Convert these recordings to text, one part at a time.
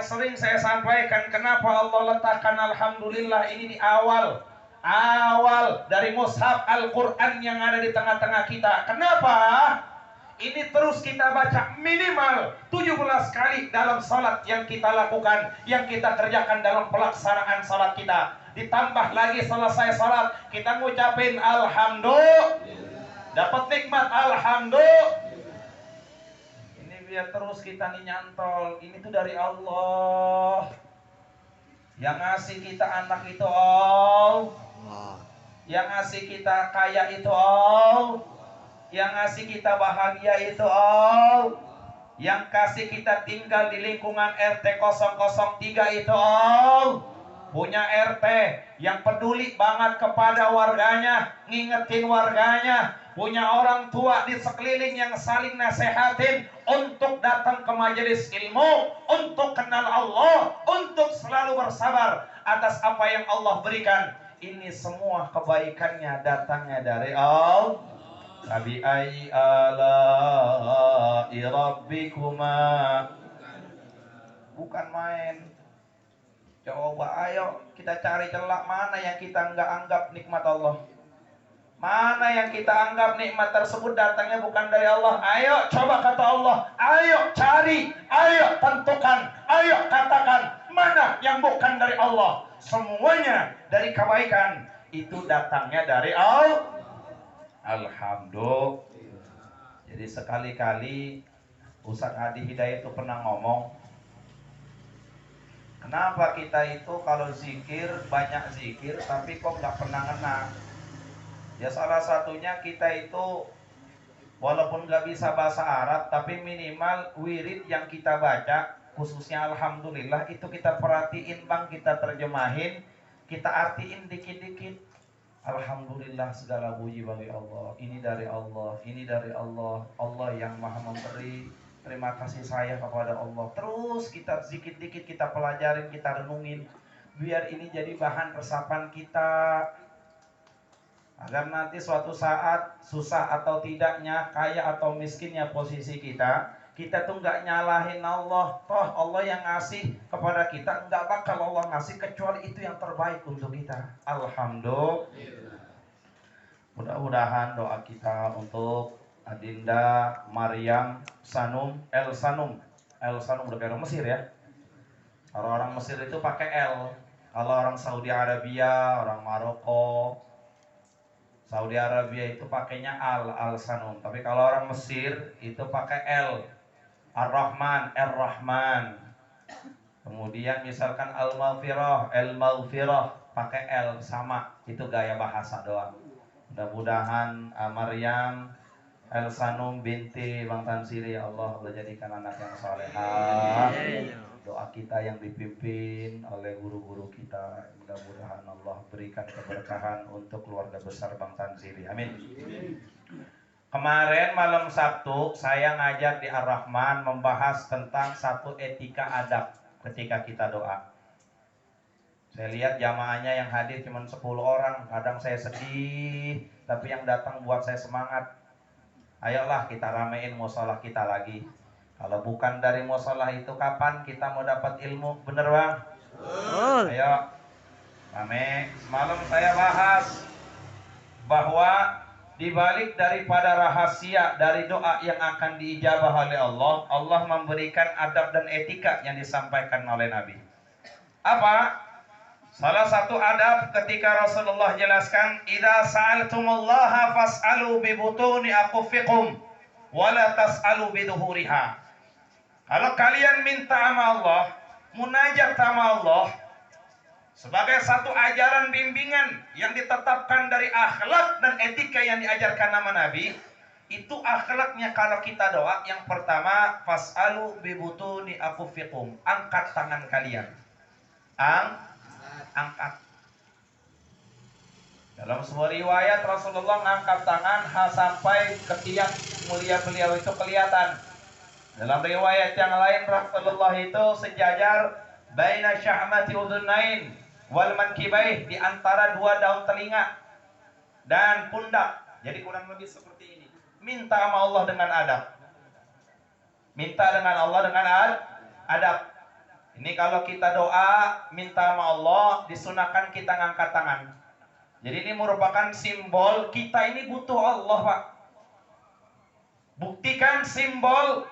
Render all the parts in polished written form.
sering saya sampaikan, kenapa Allah letakkan alhamdulillah ini di awal dari mushaf Al-Quran yang ada di tengah-tengah kita. Kenapa? Ini terus kita baca minimal 17 kali dalam salat yang kita lakukan, yang kita kerjakan dalam pelaksanaan salat kita. Ditambah lagi selesai salat, kita ngucapin alhamdulillah. Dapat nikmat alhamdulillah. Ini biar terus kita nih nyantol. Ini tuh dari Allah. Yang ngasih kita anak itu Allah. Yang ngasih kita kaya itu Allah. Yang ngasih kita bahagia itu Allah. Yang kasih kita tinggal di lingkungan RT 003 itu Allah. Punya RT yang peduli banget kepada warganya, ngingetin warganya. Punya orang tua di sekeliling yang saling nasehatin untuk datang ke majelis ilmu, untuk kenal Allah, untuk selalu bersabar atas apa yang Allah berikan. Ini semua kebaikannya datangnya dari Allah. Tabi'ai ala'i rabbikuma. Bukan main. Coba ayo kita cari celah mana yang kita enggak anggap nikmat Allah. Mana yang kita anggap nikmat tersebut datangnya bukan dari Allah. Ayo coba kata Allah. Ayo cari. Ayo tentukan. Ayo katakan. Mana yang bukan dari Allah. Semuanya dari kebaikan. Itu datangnya dari Allah. Alhamdulillah. Jadi sekali-kali Ustaz Adi Hidayat itu pernah ngomong, kenapa kita itu kalau zikir banyak zikir tapi kok nggak pernah ngena? Ya salah satunya kita itu walaupun nggak bisa bahasa Arab tapi minimal wirid yang kita baca khususnya alhamdulillah itu kita perhatiin bang, kita terjemahin, kita artiin dikit-dikit. Alhamdulillah segala puji bagi Allah. Ini dari Allah, ini dari Allah. Allah yang maha memberi. Terima kasih saya kepada Allah. Terus kita sedikit-sedikit kita pelajarin, kita renungin. Biar ini jadi bahan resapan kita. Agar nanti suatu saat susah atau tidaknya, kaya atau miskinnya posisi kita, kita tuh nggak nyalahin Allah. Toh Allah yang ngasih kepada kita, nggak bakal Allah ngasih kecuali itu yang terbaik untuk kita. Alhamdulillah. Mudah-mudahan doa kita untuk Adinda Maryam Sanum El Sanum udah kayak orang Mesir ya. Kalau orang Mesir itu pakai L. Kalau orang Saudi Arabia, orang Maroko, Saudi Arabia itu pakainya Al Sanum. Tapi kalau orang Mesir itu pakai L. Ar-Rahman, Ar-Rahman. Kemudian misalkan Al-Maghfirah, Al-Maghfirah pakai L sama. Itu gaya bahasa doang. Mudah-mudahan Maryam El Sanum binti Bang Tansiri, ya Allah jadikan anak yang salehah. Doa kita yang dipimpin oleh guru-guru kita, mudah-mudahan Allah berikan keberkahan untuk keluarga besar Bang Tansiri. Amin. Kemarin malam Sabtu saya ngajar di Ar-Rahman membahas tentang satu etika adab ketika kita doa. Saya lihat jamaahnya yang hadir cuma 10 orang. Kadang saya sedih, tapi yang datang buat saya semangat. Ayolah kita ramein musola kita lagi. Kalau bukan dari musola itu kapan kita mau dapat ilmu? Bener bang? Ayo rame. Semalam saya bahas bahwa dibalik daripada rahasia dari doa yang akan diijabah oleh Allah, Allah memberikan adab dan etika yang disampaikan oleh Nabi. Apa? Salah satu adab ketika Rasulullah jelaskan, "Idza sa'altumullaha fas'alu bi butuni aqfikum wa la tas'alu bi dhuhuriha." Kalau kalian minta sama Allah, munajat sama Allah sebagai satu ajaran bimbingan yang ditetapkan dari akhlak dan etika yang diajarkan nama Nabi, itu akhlaknya kalau kita doa yang pertama, fas'alu bi butuni aqfikum, angkat tangan kalian. Angkat. Dalam sebuah riwayat Rasulullah mengangkat tangan sampai ketiak mulia beliau itu kelihatan. Dalam riwayat yang lain Rasulullah itu sejajar baina syahmati udhunain wal mankibaih, di antara dua daun telinga dan pundak. Jadi kurang lebih seperti ini. Minta sama Allah dengan adab. Minta dengan Allah dengan adab. Ini kalau kita doa minta sama Allah, disunahkan kita ngangkat tangan. Jadi ini merupakan simbol kita ini butuh Allah, Pak. Buktikan simbol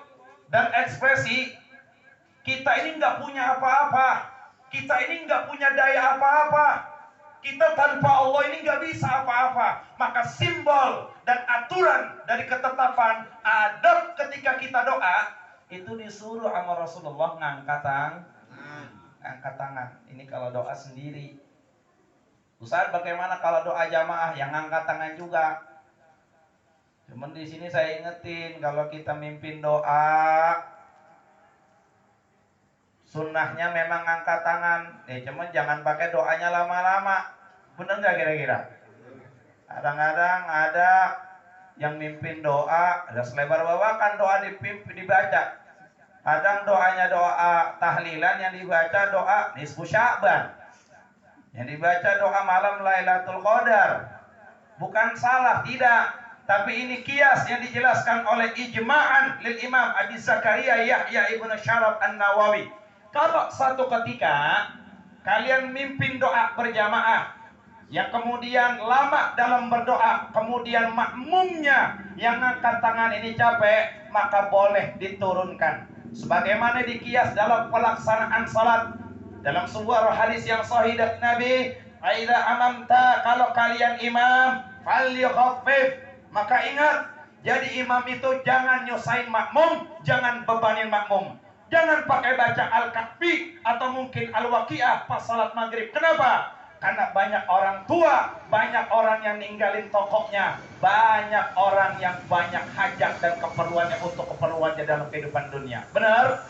dan ekspresi kita ini nggak punya apa-apa. Kita ini nggak punya daya apa-apa. Kita tanpa Allah ini nggak bisa apa-apa. Maka simbol dan aturan dari ketetapan adab ketika kita doa itu disuruh sama Rasulullah ngangkat tangan. Ini kalau doa sendiri. Ustaz, bagaimana kalau doa jamaah yang ngangkat tangan juga? Cuman di sini saya ingetin kalau kita mimpin doa, sunnahnya memang ngangkat tangan. Cuman jangan pakai doanya lama-lama. Bener nggak kira-kira? Kadang-kadang ada yang mimpin doa, ada selebar bawakan doa dibaca. Kadang doanya doa tahlilan, yang dibaca doa nisfu Sya'ban, yang dibaca doa malam Lailatul Qadar. Bukan salah, tidak, tapi ini kias yang dijelaskan oleh ijma'an lil Imam Abi Zakaria Yahya ibnu Syaraf An-Nawawi. Kalau satu ketika kalian mimpin doa berjamaah, yang kemudian lama dalam berdoa, kemudian makmumnya yang angkat tangan ini capek, maka boleh diturunkan. Sebagaimana dikias dalam pelaksanaan salat, dalam sebuah hadis yang sahih dari Nabi, "Aidza amamta," kalau kalian imam, falyukhaffif. Maka ingat, jadi imam itu jangan nyusahin makmum, jangan bebanin makmum. Jangan pakai baca Al-Kahfi atau mungkin Al-Waqiah pas salat maghrib. Kenapa? Karena banyak orang tua, banyak orang yang ninggalin tokohnya, banyak orang yang banyak hajat dan keperluannya untuk keperluannya dalam kehidupan dunia. Benar?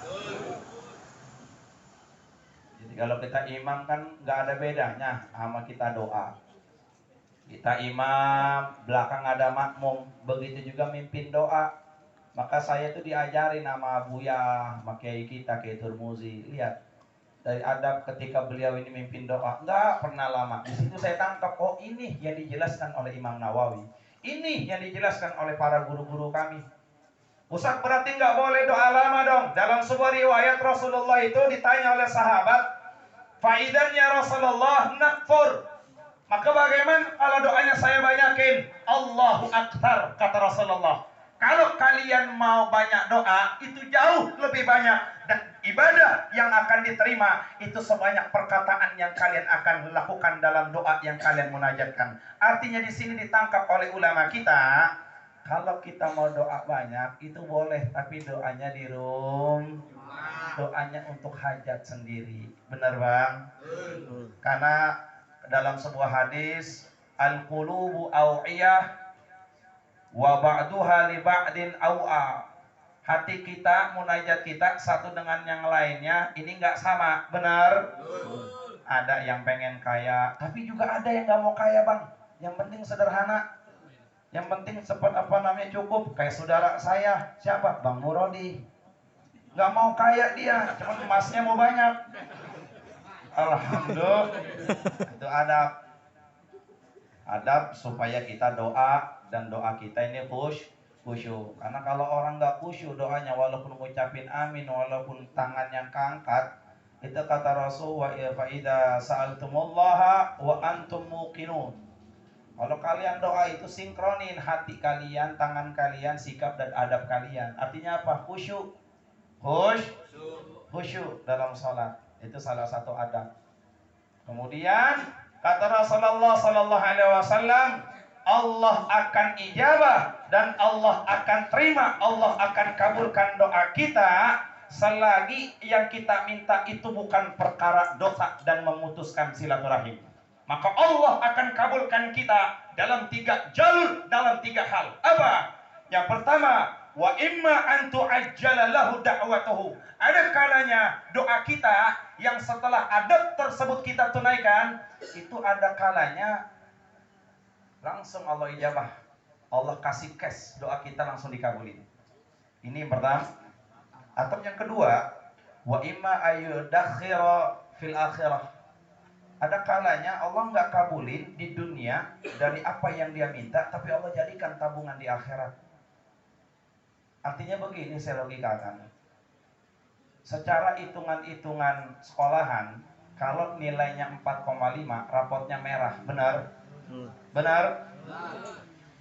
Jadi kalau kita imam kan nggak ada bedanya sama kita doa. Kita imam, belakang ada makmum, begitu juga mimpin doa. Maka saya tuh diajarin sama Buya, sama Kiai kita, Kiai Turmuzi. Lihat, dari adab ketika beliau ini mimpin doa, nggak pernah lama. Di situ saya tangkap, oh ini yang dijelaskan oleh Imam Nawawi, ini yang dijelaskan oleh para guru-guru kami. Ustaz, berarti nggak boleh doa lama dong. Dalam sebuah riwayat Rasulullah itu ditanya oleh sahabat, faidannya Rasulullah nakfur. Maka bagaimana kalau doanya saya banyakin? Allahu Akbar, kata Rasulullah. Kalau kalian mau banyak doa, itu jauh lebih banyak. Dan ibadah yang akan diterima, itu sebanyak perkataan yang kalian akan lakukan dalam doa yang kalian munajatkan. Artinya di sini ditangkap oleh ulama kita, kalau kita mau doa banyak, itu boleh. Tapi doanya di doanya untuk hajat sendiri. Benar bang? Karena dalam sebuah hadis, al-qulubu aw'iyah wa ba'duha li ba'din aw'a. Hati kita, munajat kita satu dengan yang lainnya ini nggak sama. Benar? Ada yang pengen kaya, tapi juga ada yang nggak mau kaya bang. Yang penting sederhana, yang penting cepat cukup. Kayak saudara saya, siapa? Bang Murodi. Nggak mau kaya dia, cuma emasnya mau banyak. Alhamdulillah. Itu adab supaya kita doa, dan doa kita ini khusyuk. Karena kalau orang nggak khusyuk doanya, walaupun ngucapin amin, walaupun tangan yang keangkat, itu kata Rasul, wa idza sa'altumullaha wa antum muqinun. Kalau kalian doa itu sinkronin hati kalian, tangan kalian, sikap dan adab kalian. Artinya apa? Khusyuk dalam sholat. Itu salah satu adab. Kemudian kata Rasulullah sallallahu alaihi wasallam, Allah akan ijabah dan Allah akan terima, Allah akan kabulkan doa kita selagi yang kita minta itu bukan perkara dosa dan memutuskan silaturahim. Maka Allah akan kabulkan kita dalam 3 jalur, dalam 3 hal. Apa? Yang pertama, wa imma an tu'ajjala lahu da'watuhu. Ada kalanya doa kita yang setelah adab tersebut kita tunaikan, itu ada kalanya langsung Allah ijabah. Allah kasih cash, doa kita langsung dikabulin. Ini yang pertama. Atau yang kedua, wa imma ayyudakhira fil akhirah. Ada kalanya Allah nggak kabulin di dunia dari apa yang dia minta, tapi Allah jadikan tabungan di akhirat. Artinya begini saya logikakan. Secara hitungan-hitungan sekolahan, kalau nilainya 4,5, rapotnya merah. Benar? Benar?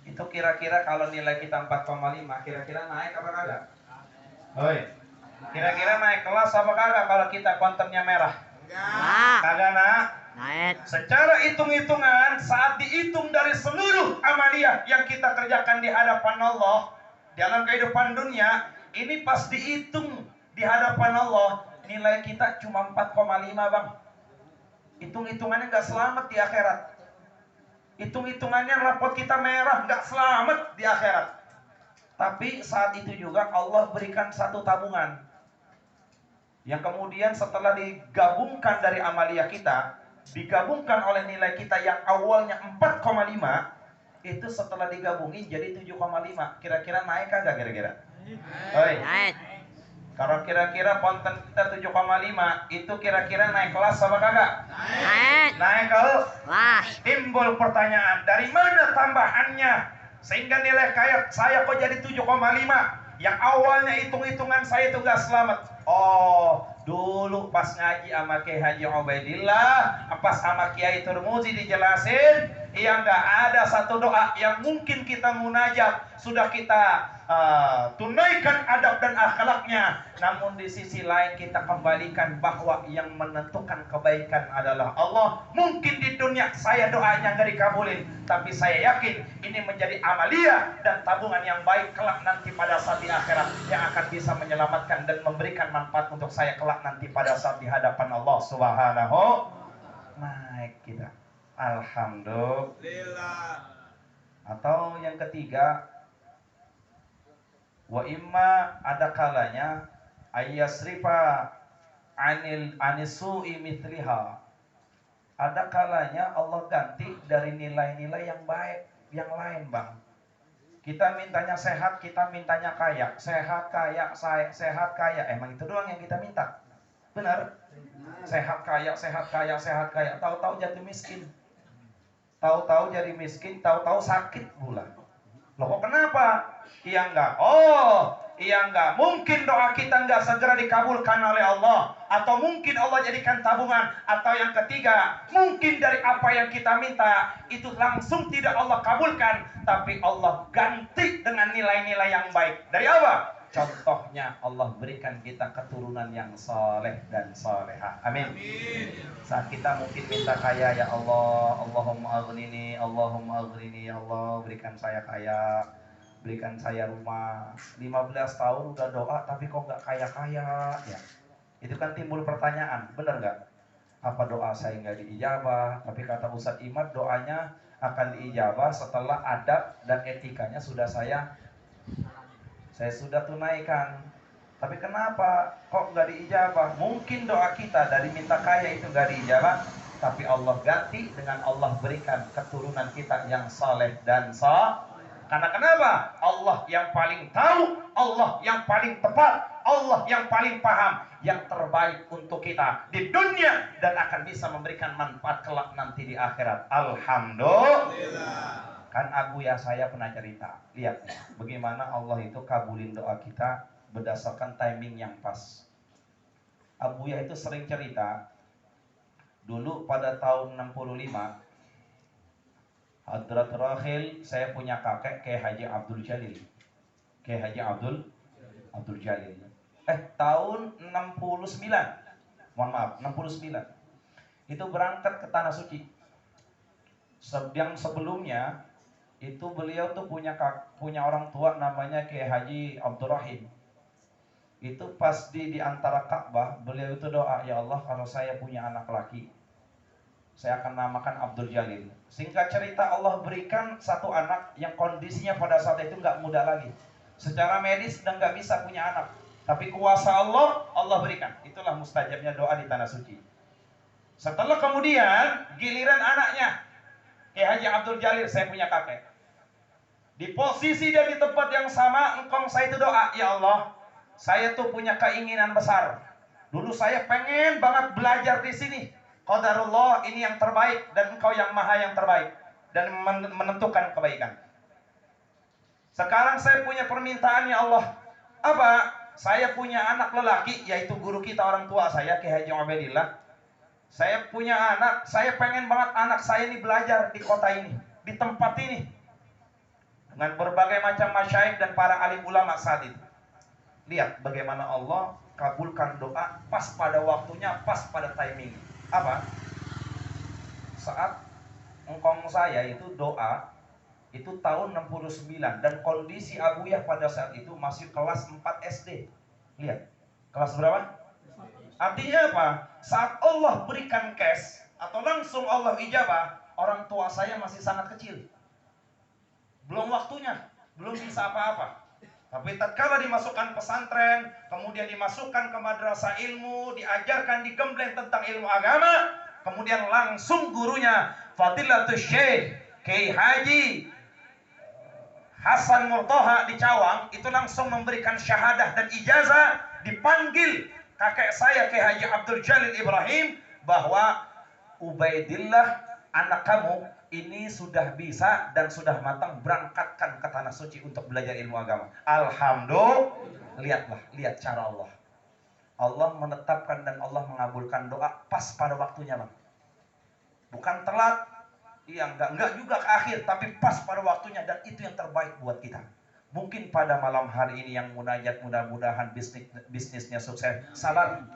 Itu kira-kira kalau nilai kita 4,5, kira-kira naik apa kagak? Oi. Kira-kira naik kelas apa kagak kalau kita kontennya merah? Kagak naik. Secara hitung-hitungan, saat dihitung dari seluruh amaliyah yang kita kerjakan di hadapan Allah dalam kehidupan dunia, ini pas dihitung di hadapan Allah, nilai kita cuma 4,5 bang. Hitung-hitungannya nggak selamat di akhirat. Hitung-hitungannya rapot kita merah, nggak selamat di akhirat. Tapi saat itu juga Allah berikan satu tabungan yang kemudian setelah digabungkan dari amaliyah kita, digabungkan oleh nilai kita yang awalnya 4,5, itu setelah digabungin jadi 7,5. Kira-kira naik kagak kira-kira? Naik. Kalau kira-kira konten kita 7,5, itu kira-kira naik kelas apa kagak? Naik kelas. Timbul pertanyaan, dari mana tambahannya sehingga nilai kayak saya kok jadi 7,5? Yang awalnya hitung-hitungan saya itu gak selamat. Oh, dulu pas ngaji sama Kiai Haji Ubaidillah, pas sama Kiai Turmuzi dijelasin, yang gak ada satu doa yang mungkin kita munajat sudah kita tunaikan adab dan akhlaknya, namun di sisi lain kita kembalikan bahwa yang menentukan kebaikan adalah Allah. Mungkin di dunia saya doanya nggak dikabulin, tapi saya yakin ini menjadi amaliyah dan tabungan yang baik kelak nanti pada saat di akhirat yang akan bisa menyelamatkan dan memberikan manfaat untuk saya kelak nanti pada saat di hadapan Allah Subhanahu. Naik kita, alhamdulillah. Atau yang ketiga, wa imma, ada kalanya ayyasrifa anisu'i mithliha. Ada kalanya Allah ganti dari nilai-nilai yang baik yang lain bang. Kita mintanya sehat, kita mintanya kaya. Sehat kaya, sehat kaya. Emang itu doang yang kita minta? Benar? Sehat kaya, sehat kaya, sehat kaya. Tahu-tahu jatuh miskin. Tahu-tahu jadi miskin, tahu-tahu sakit pula. Loh kok kenapa? Iya enggak. Oh, iya enggak. Mungkin doa kita enggak segera dikabulkan oleh Allah, atau mungkin Allah jadikan tabungan, atau yang ketiga, mungkin dari apa yang kita minta itu langsung tidak Allah kabulkan, tapi Allah ganti dengan nilai-nilai yang baik. Dari apa? Contohnya Allah berikan kita keturunan yang soleh dan soleha. Amin. Saat kita mungkin minta kaya, ya Allah, Allahumma aghnini, Allahumma aghnini, ya Allah berikan saya kaya, berikan saya rumah. 15 tahun udah doa tapi kok nggak kaya-kaya ya. Itu kan timbul pertanyaan, benar nggak? Apa doa saya nggak diijabah? Tapi kata Ustadz Imad, doanya akan diijabah setelah adab dan etikanya sudah saya sudah tunaikan. Tapi kenapa kok nggak diijabah? Mungkin doa kita dari minta kaya itu nggak diijabah, tapi Allah ganti dengan Allah berikan keturunan kita yang saleh dan Karena kenapa? Allah yang paling tahu, Allah yang paling tepat, Allah yang paling paham, yang terbaik untuk kita di dunia dan akan bisa memberikan manfaat kelak nanti di akhirat. Alhamdulillah. Kan Abuya saya pernah cerita, lihat bagaimana Allah itu kabulin doa kita berdasarkan timing yang pas. Abuya itu sering cerita, dulu pada tahun 65, Hadrat Rahil, saya punya kakek Kiai Haji Abdul Jalil. Kiai Haji Abdul Jalil. Tahun 69, mohon maaf, 69. Itu berangkat ke Tanah Suci. Yang sebelumnya itu beliau tuh punya orang tua namanya Kiai Haji Abdul Rahim. Itu pas di antara Ka'bah, beliau itu doa, ya Allah kalau saya punya anak laki, saya akan namakan Abdul Jalil. Singkat cerita, Allah berikan satu anak yang kondisinya pada saat itu nggak muda lagi. Secara medis dan nggak bisa punya anak. Tapi kuasa Allah, Allah berikan. Itulah mustajabnya doa di Tanah Suci. Setelah kemudian, giliran anaknya, Kiai Haji Abdul Jalil, saya punya kakek. Di posisi dan di tempat yang sama, engkau saya itu doa, ya Allah, saya tuh punya keinginan besar. Dulu saya pengen banget belajar di sini. Qadarullah, ini yang terbaik dan engkau yang maha yang terbaik dan menentukan kebaikan. Sekarang saya punya permintaan, ya Allah. Apa? saya punya anak lelaki, yaitu guru kita orang tua saya, Ki Haji Ubaidillah. Saya punya anak, saya pengen banget anak saya ini belajar di kota ini, di tempat ini, dengan berbagai macam masyayikh dan para alim ulama saat itu. Lihat bagaimana Allah kabulkan doa pas pada waktunya, pas pada timing. Apa? Saat engkong saya itu doa, itu tahun 69, dan kondisi Abuyah pada saat itu masih kelas 4 SD. Lihat, kelas berapa? Artinya apa? Saat Allah berikan cash atau langsung Allah ijabah, orang tua saya masih sangat kecil. Belum waktunya, belum bisa apa-apa. Tapi tatkala dimasukkan pesantren, kemudian dimasukkan ke madrasah ilmu, diajarkan, digembleng tentang ilmu agama, kemudian langsung gurunya Fadilatul Syekh Kiai Haji Hasan Murtoha di Cawang itu langsung memberikan syahadah dan ijazah, dipanggil kakek saya Kiai Haji Abdul Jalil Ibrahim bahwa Ubaidillah anak kamu ini sudah bisa dan sudah matang, berangkatkan ke tanah suci untuk belajar ilmu agama. Alhamdulillah. Lihatlah, lihat cara Allah. Allah menetapkan dan Allah mengabulkan doa pas pada waktunya, Bang. Bukan telat, iya enggak juga ke akhir, tapi pas pada waktunya, dan itu yang terbaik buat kita. Mungkin pada malam hari ini yang munajat, mudah-mudahan bisnisnya sukses, sabar.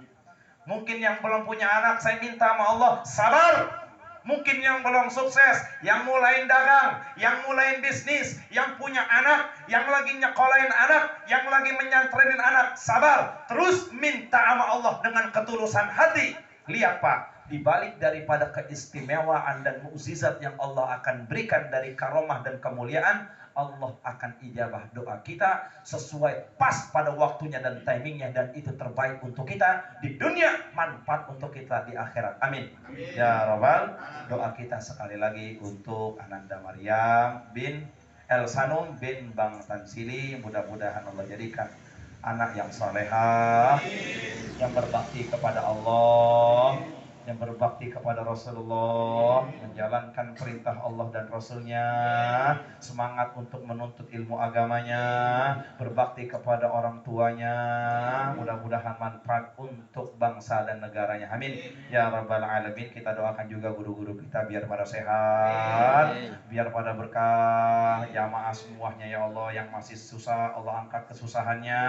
Mungkin yang belum punya anak, saya minta sama Allah, sabar. Mungkin yang belum sukses, yang mulai dagang, yang mulai bisnis, yang punya anak, yang lagi nyekolahin anak, yang lagi menyantrenin anak, sabar. Terus minta sama Allah dengan ketulusan hati. Lihat Pak, dibalik daripada keistimewaan dan mukjizat yang Allah akan berikan dari karomah dan kemuliaan, Allah akan ijabah doa kita sesuai pas pada waktunya dan timingnya, dan itu terbaik untuk kita di dunia, manfaat untuk kita di akhirat. Amin. Ya Rabbal. Doa kita sekali lagi untuk Ananda Maryam bin Elsanum bin Bang Tansili, mudah-mudahan Allah jadikan anak yang salehah, yang berbakti kepada Allah, yang berbakti kepada Rasulullah, menjalankan perintah Allah dan Rasulnya, semangat untuk menuntut ilmu agamanya, berbakti kepada orang tuanya, mudah-mudahan manfaat untuk bangsa dan negaranya. Amin. Ya Rabbal Alamin. Kita doakan juga guru-guru kita biar pada sehat, biar pada berkah, jamaah semuanya ya Allah. Yang masih susah Allah angkat kesusahannya,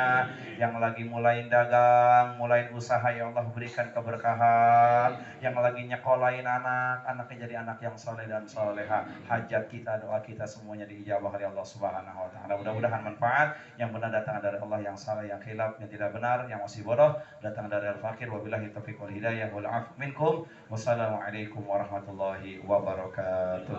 yang lagi mulai dagang, mulai usaha ya Allah berikan keberkahan, yang lagi nyekolahin anak, anaknya jadi anak yang soleh dan soleha. Hajat kita, doa kita semuanya diijabah oleh Allah Subhanahu wa taala. Mudah-mudahan manfaat. Yang benar datang dari Allah, yang salah, yang khilaf, yang tidak benar, yang masih bodoh datang dari al-fakir. Wabillahi taufiq wal hidayah wal 'afwu minkum. Wassalamualaikum warahmatullahi wabarakatuh.